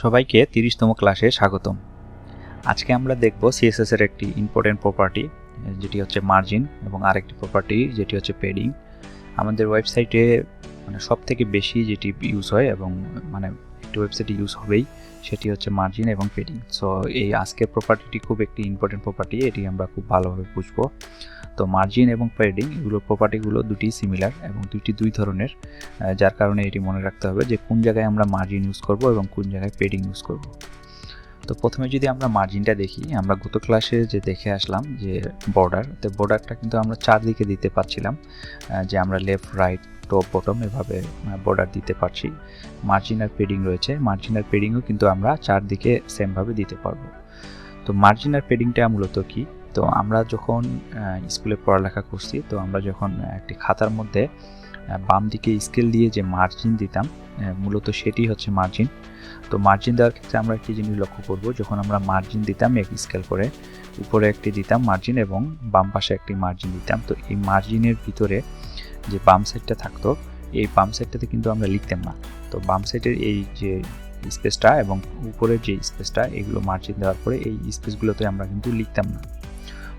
সবাইকে 30তম ক্লাসে স্বাগতম। আজকে আমরা দেখব সিএসএস এর একটি ইম্পর্টেন্ট প্রপার্টি যেটি হচ্ছে মার্জিন এবং আরেকটি প্রপার্টি যেটি হচ্ছে পেডিং। আমাদের ওয়েবসাইটে সবথেকে বেশি যেটি ইউজ হয় এবং একটি ওয়েবসাইটে ইউজ হবেই সেটি হচ্ছে মার্জিন এবং পেডিং। সো এই আজকের প্রপার্টিটি খুব একটি ইম্পর্টেন্ট প্রপার্টি, এটি আমরা খুব ভালোভাবে বুঝবো। তো মার্জিন এবং পেডিং এগুলোর প্রপার্টিগুলো দুটি সিমিলার এবং দুই ধরনের, যার কারণে এটি মনে রাখতে হবে যে কোন জায়গায় আমরা মার্জিন ইউজ করব এবং কোন জায়গায় পেডিং ইউজ করব। তো প্রথমে যদি আমরা মার্জিনটা দেখি, আমরা গত ক্লাসে যে দেখে আসলাম যে বর্ডার, তো বর্ডারটা কিন্তু আমরা চারদিকে দিতে পারছিলাম, যে আমরা লেফট রাইট টপ বটম এভাবে বর্ডার দিতে পারছি। মার্জিন আর পেডিং রয়েছে, মার্জিন আর পেডিংও কিন্তু আমরা চারদিকে সেমভাবে দিতে পারবো। তো মার্জিন আর পেডিংটা মূলত কি, তো আমরা যখন স্কুলে পড়ালেখা করছি, তো আমরা যখন একটি খাতার মধ্যে বাম দিকে স্কেল দিয়ে যে মার্জিন দিতাম, মূলত সেটি হচ্ছে মার্জিন। তো মার্জিন দেওয়ার ক্ষেত্রে আমরা একটি জিনিস লক্ষ্য করব, যখন আমরা মার্জিন দিতাম এক স্কেল করে, উপরে একটি দিতাম মার্জিন এবং বাম পাশে একটি মার্জিন দিতাম। তো এই মার্জিনের ভিতরে যে বাম সাইডটা থাকতো, এই বাম সাইডটাতে কিন্তু আমরা লিখতাম না। তো বাম সাইডের এই যে স্পেসটা এবং উপরের যে স্পেসটা, এগুলো মার্জিন দেওয়ার পরে এই স্পেসগুলোতে আমরা কিন্তু লিখতাম না।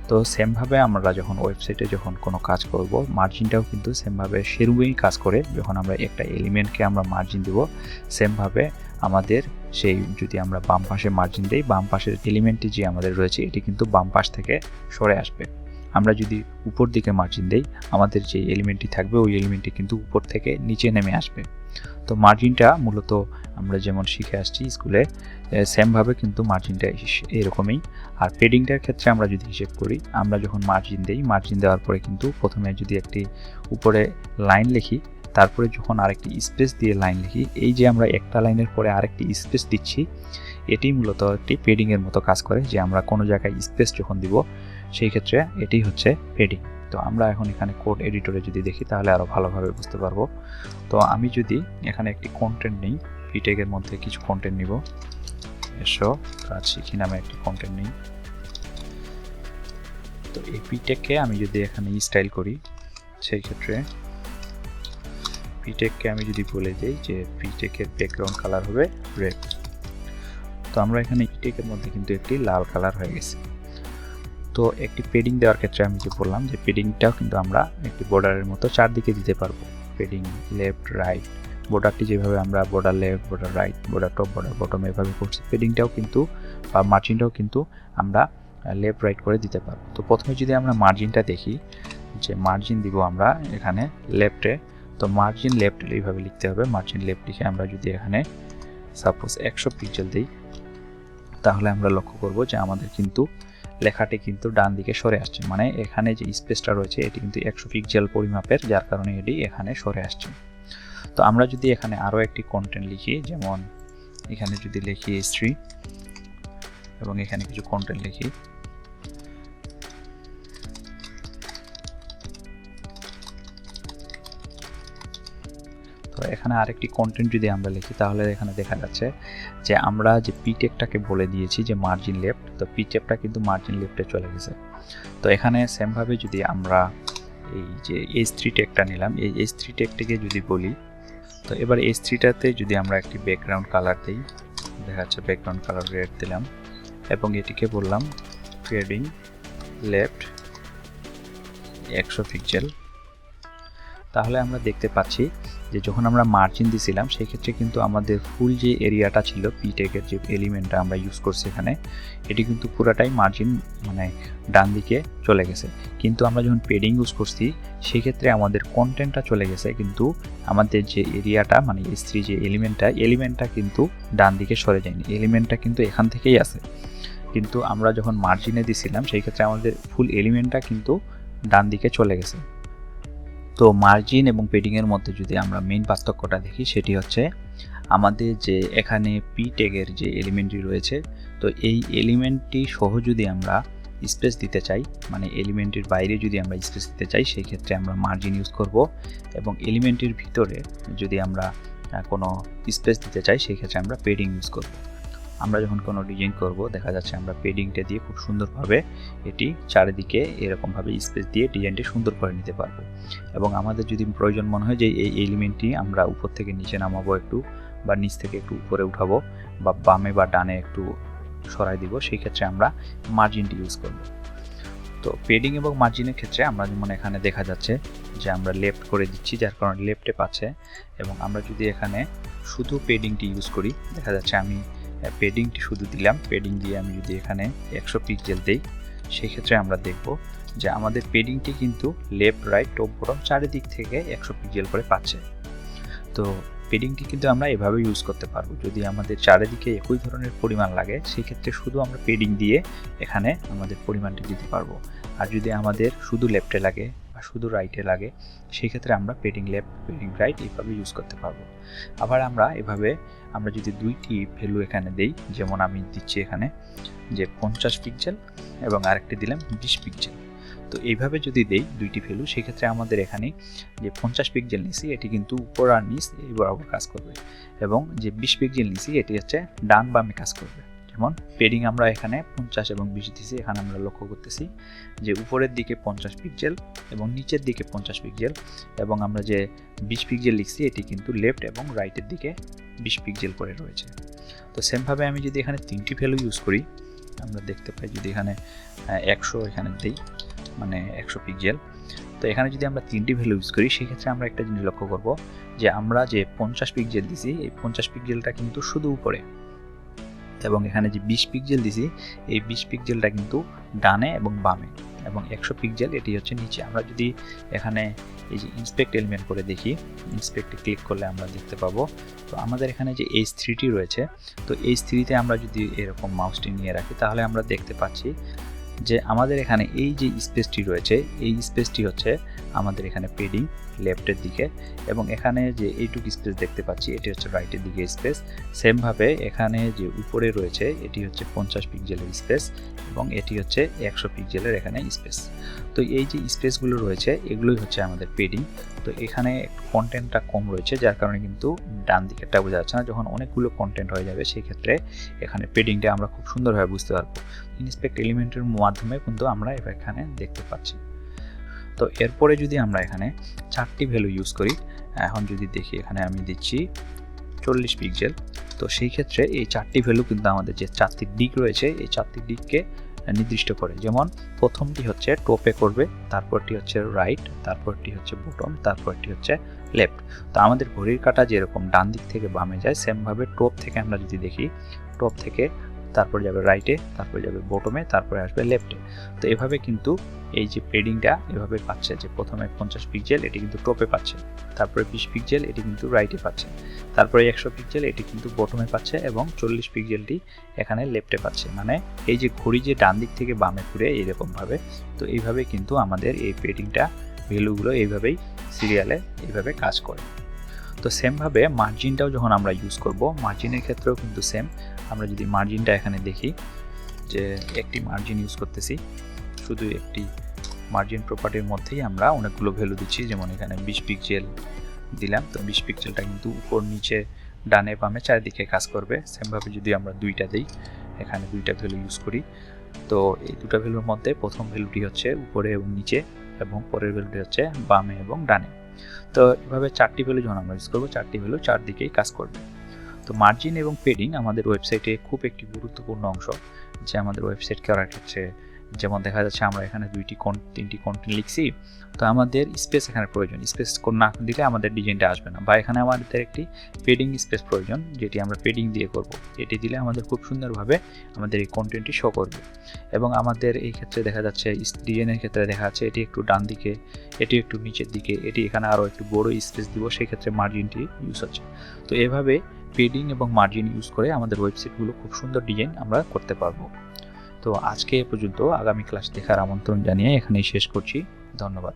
তো সেমভাবে আমরা যখন ওয়েবসাইটে যখন কোনো কাজ করব, মার্জিনটাও কিন্তু সেমভাবে সেরকমই কাজ করে। যখন আমরা একটা এলিমেন্টকে আমরা মার্জিন দেব, সেমভাবে আমাদের সেই যদি আমরা বাম পাশে মার্জিন দিই, বাম পাশের এলিমেন্টটি যে আমাদের রয়েছে এটি কিন্তু বাম পাশ থেকে সরে আসবে। আমরা যদি উপর দিকে মার্জিন দেই, আমাদের যে এলিমেন্টটি থাকবে ওই এলিমেন্টটি কিন্তু উপর থেকে নিচে নেমে আসবে। তো মার্জিনটা মূলত আমরা যেমন শিখে আসছি স্কুলে, সেমভাবে কিন্তু মার্জিনটা এরকমই। আর পেডিংটার ক্ষেত্রে আমরা যদি হিসেব করি, আমরা যখন মার্জিন দেই, মার্জিন দেওয়ার পরে কিন্তু প্রথমে যদি একটি উপরে লাইন লিখি, তারপরে যখন আরেকটি স্পেস দিয়ে লাইন লিখি, এই যে আমরা একটা লাইনের পরে আরেকটি স্পেস দিচ্ছি, এটি মূলত একটি পেডিংয়ের মতো কাজ করে। যে আমরা কোনো জায়গায় স্পেস যখন দিব, সেই ক্ষেত্রে এটি হচ্ছে পেডিং। তো আমরা এখন এখানে কোড এডিটরে যদি দেখি তাহলে আরও ভালোভাবে বুঝতে পারবো। তো আমি যদি এখানে একটি কন্টেন্ট নিই, পিটেগের মধ্যে কিছু কন্টেন্ট নিব, এসো কাজ শিখি নামে একটি কন্টেন্ট নিই। তো এই পিটেককে আমি যদি এখানে স্টাইল করি, সেই ক্ষেত্রে পিটেককে আমি যদি বলে দিই যে পিটেকের ব্যাকগ্রাউন্ড কালার হবে রেড, তো আমরা এখানে পিটেকের মধ্যে কিন্তু একটি লাল কালার হয়ে গেছে। তো একটি পেডিং দেওয়ার ক্ষেত্রে আমি যে বললাম যে পেডিংটাও কিন্তু আমরা একটি বর্ডারের মতো চারদিকে দিতে পারবো। পেডিং লেফট রাইট, বর্ডারটি যেভাবে আমরা border left border right border top border bottom এভাবে করছি, পেডিংটাও কিন্তু বা মার্জিনটাও কিন্তু আমরা লেফট রাইট করে দিতে পারবো। তো প্রথমে যদি আমরা মার্জিনটা দেখি, যে মার্জিন দিব আমরা এখানে লেফটে, তো মার্জিন লেফট এইভাবে লিখতে হবে। মার্জিন লেফট লিখে আমরা যদি এখানে সাপোজ 100 পিক্সেল দিই, তাহলে আমরা লক্ষ্য করব যে আমাদের কিন্তু লেখাটি কিন্তু ডান দিকে সরে আসছে, মানে এখানে যে স্পেসটা রয়েছে এটি কিন্তু 100 পিক্সেল পরিমাপের, যার কারণে এটি এখানে সরে আসছে। তো আমরা যদি এখানে আরও একটি কন্টেন্ট লিখি, যেমন এখানে যদি লিখি হিস্ট্রি এবং এখানে কিছু কন্টেন্ট লিখি, তো এখানে আরেকটি কন্টেন্ট যদি আমরা লিখি, তাহলে এখানে দেখা যাচ্ছে যে আমরা যে পিটেকটাকে বলে দিয়েছি যে মার্জিন লেফট, তো পিটেকটা কিন্তু মার্জিন লেফটে চলে গেছে। তো এখানে সেমভাবে যদি আমরা এই যে H3 ট্যাগটা নিলাম, এই H3 ট্যাগটিকে যদি বলি, তো এবার H3টাতে যদি আমরা একটি ব্যাকগ্রাউন্ড কালার দিই, দেখা যাচ্ছে ব্যাকগ্রাউন্ড কালার রেড দিলাম এবং এটিকে বললাম পেডিং লেফট 100 পিক্সেল, তাহলে আমরা দেখতে পাচ্ছি যে যখন আমরা মার্জিন দিয়েছিলাম সেই ক্ষেত্রে কিন্তু আমাদের ফুল যে এরিয়াটা ছিল পিটেকের যে এলিমেন্টটা আমরা ইউজ করছি এখানে, এটি কিন্তু পুরাটাই মার্জিন ডান দিকে চলে গেছে। কিন্তু আমরা যখন পেডিং ইউজ করছি সেই ক্ষেত্রে আমাদের কন্টেন্টটা চলে গেছে, কিন্তু আমাদের যে এরিয়াটা H3 যে এলিমেন্টটা কিন্তু ডান দিকে সরে যায়নি, এলিমেন্টটা কিন্তু এখান থেকেই আছে। কিন্তু আমরা যখন মার্জিনে দিছিলাম সেই ক্ষেত্রে আমাদের ফুল এলিমেন্টটা কিন্তু ডান দিকে চলে গেছে। তো মার্জিন এবং পেডিংয়ের মধ্যে যদি আমরা মেইন পার্থক্যটা দেখি, সেটি হচ্ছে আমাদের যে এখানে পি ট্যাগের যে এলিমেন্টটি রয়েছে, তো এই এলিমেন্টটি সহ যদি আমরা স্পেস দিতে চাই, এলিমেন্টের বাইরে যদি আমরা স্পেস দিতে চাই, সেই ক্ষেত্রে আমরা মার্জিন ইউজ করব, এবং এলিমেন্টের ভিতরে যদি আমরা কোনো স্পেস দিতে চাই সেই ক্ষেত্রে আমরা পেডিং ইউজ করব। আমরা যখন কোনো ডিজাইন করব, দেখা যাচ্ছে আমরা পেডিংটা দিয়ে খুব সুন্দরভাবে এটি চারিদিকে এরকমভাবে স্পেস দিয়ে ডিজাইনটি সুন্দর করে নিতে পারবো। এবং আমাদের যদি প্রয়োজন মনে হয় যে এই এলিমেন্টটি আমরা উপর থেকে নিচে নামাবো একটু, বা নিচ থেকে একটু উপরে উঠাবো বা বামে বা ডানে একটু সরাই দিব, সেই ক্ষেত্রে আমরা মার্জিনটি ইউজ করব। তো পেডিং এবং মার্জিনের ক্ষেত্রে আমরা যেমন এখানে দেখা যাচ্ছে যে আমরা লেফট করে দিচ্ছি, যার কারণে লেফটে পাচ্ছে। এবং আমরা যদি এখানে শুধু পেডিংটি ইউজ করি, দেখা যাচ্ছে আমি পেডিংটি শুধু দিলাম, পেডিং দিয়ে আমি যদি এখানে 100 পিক্সেল দিই, সেই ক্ষেত্রে আমরা দেখব যে আমাদের পেডিংটি কিন্তু লেফট রাইট টপ বটম চারিদিক থেকে 100 পিক্সেল করে পাচ্ছে। তো পেডিংটি কিন্তু আমরা এভাবে ইউজ করতে পারবো। যদি আমাদের চারিদিকে একই ধরনের পরিমাণ লাগে, সেই ক্ষেত্রে শুধু আমরা পেডিং দিয়ে এখানে আমাদের পরিমাণটি দিতে পারবো। আর যদি আমাদের শুধু লেফটে লাগে বা শুধু রাইটে লাগে, সেই ক্ষেত্রে আমরা পেডিং লেফট পেডিং রাইট এইভাবে ইউজ করতে পারবো। আবার আমরা যদি দুইটি ভ্যালু এখানে দেই, যেমন আমি দিচ্ছি এখানে যে 50 পিক্সেল এবং আরেকটি দিলাম 20 পিক্সেল। তো এইভাবে যদি দেই দুইটি ভ্যালু, সেক্ষেত্রে আমাদের এখানে যে 50 পিক্সেল নিছি এটি কিন্তু উপর আর নিচ এই বরাবর কাজ করবে, এবং যে 20 পিক্সেল নিছি এটি হচ্ছে ডান বামে কাজ করবে। যেমন পেডিং আমরা এখানে 50 এবং 20 দিছি, এখানে আমরা লক্ষ্য করতেছি যে উপরের দিকে 50 পিক্সেল এবং নিচের দিকে 50 পিক্সেল, এবং আমরা যে 20 পিক্সেল লিখছি এটি কিন্তু লেফট এবং রাইটের দিকে 20 পিক্সেল করে রয়েছে। তো সেমভাবে আমি যদি এখানে তিনটি ভ্যালু ইউজ করি, আমরা দেখতে পাই যদি এখানে 100 এখানে দিই, মানে 100 পিক্সেল, তো এখানে যদি আমরা তিনটি ভ্যালু ইউজ করি, সেক্ষেত্রে আমরা একটা জিনিস লক্ষ্য করব যে আমরা যে 50 পিক্সেল দিছি, এই 50 পিক্সেলটা কিন্তু শুধু উপরে, এবং এখানে যে 20 পিক্সেল দিছি এই 20 পিক্সেলটা কিন্তু ডানে এবং বামে, এবং 100 পিক্সেল এটি হচ্ছে নিচে। আমরা যদি এখানে এই যে ইন্সপেক্ট এলিমেন্ট করে দেখি, ইন্সপেক্টে ক্লিক করলে আমরা দেখতে পাবো তো আমাদের এখানে যে H3টি রয়েছে, তো H3তে আমরা যদি এরকম মাউসটি নিয়ে রাখি, তাহলে আমরা দেখতে পাচ্ছি যে আমাদের এখানে এই যে স্পেসটি রয়েছে, এই স্পেসটি হচ্ছে আমাদের এখানে পেডিং লেফটের দিকে, এবং এখানে যে এইটুকু স্পেস দেখতে পাচ্ছি এটি হচ্ছে রাইটের দিকে স্পেস। সেমভাবে এখানে যে উপরে রয়েছে এটি হচ্ছে 50 পিক্সেলের স্পেস, এবং এটি হচ্ছে 100 পিক্সেলের এখানে স্পেস। তো এই যে স্পেসগুলো রয়েছে এগুলোই হচ্ছে আমাদের পেডিং। তো এখানে কন্টেন্টটা কম রয়েছে, যার কারণে কিন্তু ডান দিকেরটা বোঝা যাচ্ছে না। যখন অনেকগুলো কন্টেন্ট হয়ে যাবে, সেই ক্ষেত্রে এখানে পেডিংটা আমরা খুব সুন্দরভাবে বুঝতে পারবো। ইন্সপেক্ট এলিমেন্টের মাধ্যমে কিন্তু আমরা এখানে দেখতে পাচ্ছি। তো এরপরে যদি আমরা এখানে 4টি ভ্যালু ইউজ করি, এখন যদি দেখি এখানে আমি দিচ্ছি 40 পিক্সেল, তো সেই ক্ষেত্রে এই 4টি ভ্যালু কিন্তু আমাদের যে 4টি দিক রয়েছে এই 4টি দিককে নির্দিষ্ট করে। যেমন প্রথমটি হচ্ছে টপে করবে, তারপরটি হচ্ছে রাইট, তারপরটি হচ্ছে বটম, তারপরটি হচ্ছে লেফট। তো আমাদের ঘড়ির কাঁটা যেরকম ডান দিক থেকে বামে যায়, সেমভাবে টপ থেকে আমরা যদি দেখি, টপ থেকে তারপরে যাবে রাইটে, তারপরে যাবে বটমে, তারপরে আসবে লেফটে। তো এভাবে কিন্তু এই যে পেডিংটা এভাবে পাচ্ছে যে প্রথমে 50 পিক্সেল এটি কিন্তু টপে পাচ্ছে, তারপরে 20 পিক্সেল এটি কিন্তু রাইটে পাচ্ছে, তারপরে 100 পিক্সেল এটি কিন্তু বটমে পাচ্ছে, এবং 40 পিক্সেলটি এখানে লেফটে পাচ্ছে। মানে এই যে ঘড়ি যে ডান দিক থেকে বামে ঘুরে এইরকমভাবে, তো এইভাবে কিন্তু আমাদের এই পেডিংটা ভ্যালুগুলো এইভাবেই সিরিয়ালে এইভাবে কাজ করে। তো সেমভাবে মার্জিনটাও যখন আমরা ইউজ করব, মার্জিনের ক্ষেত্রেও কিন্তু সেম। আমরা যদি মার্জিনটা এখানে দেখি যে একটি মার্জিন ইউজ করতেছি, শুধু একটি মার্জিন প্রপার্টির মধ্যেই আমরা অনেকগুলো ভ্যালু দিচ্ছি। যেমন এখানে 20 পিক্সেল দিলাম, তো 20 পিক্সেলটা কিন্তু উপর নিচে ডানে বামে চারিদিকে কাজ করবে। সেমভাবে যদি আমরা দুইটা দিই, এখানে দুইটা ভ্যালু ইউজ করি, তো এই দুটো ভ্যালুর মধ্যে প্রথম ভ্যালুটি হচ্ছে উপরে এবং নিচে, এবং পরের ভ্যালুটি হচ্ছে বামে এবং ডানে। তো এভাবে 4টি ভ্যালু যখন আমরা ইউজ করবো, 4টি ভ্যালু চারদিকেই কাজ করবে। তো মার্জিন এবং পেডিং আমাদের ওয়েবসাইটে খুব একটি গুরুত্বপূর্ণ অংশ, যে আমাদের ওয়েবসাইট কারেক্ট হচ্ছে। যেমন দেখা যাচ্ছে আমরা এখানে 3টি কন্টেন্ট লিখছি, তো আমাদের স্পেস এখানে প্রয়োজন, স্পেস না দিলে আমাদের ডিজাইনটা আসবে না। বা এখানে আমাদের একটি পেডিং স্পেস প্রয়োজন, যেটি আমরা পেডিং দিয়ে করব। এটি দিলে আমাদের খুব সুন্দরভাবে আমাদের এই কন্টেন্টটি শো করবে। এবং আমাদের এই ক্ষেত্রে দেখা যাচ্ছে ডিজাইনের ক্ষেত্রে দেখা যাচ্ছে এটি একটু ডান দিকে, এটি একটু নিচের দিকে, এটি এখানে আরও একটু বড় স্পেস দিব, সেই ক্ষেত্রে মার্জিনটি ইউজ হচ্ছে। তো এভাবে পেডিং এবং মার্জিন ইউজ করে আমাদের ওয়েবসাইটগুলো খুব সুন্দর ডিজাইন আমরা করতে পারবো। তো আজকে এ পর্যন্ত, আগামী ক্লাস দেখার আমন্ত্রণ জানিয়ে এখানেই শেষ করছি। ধন্যবাদ।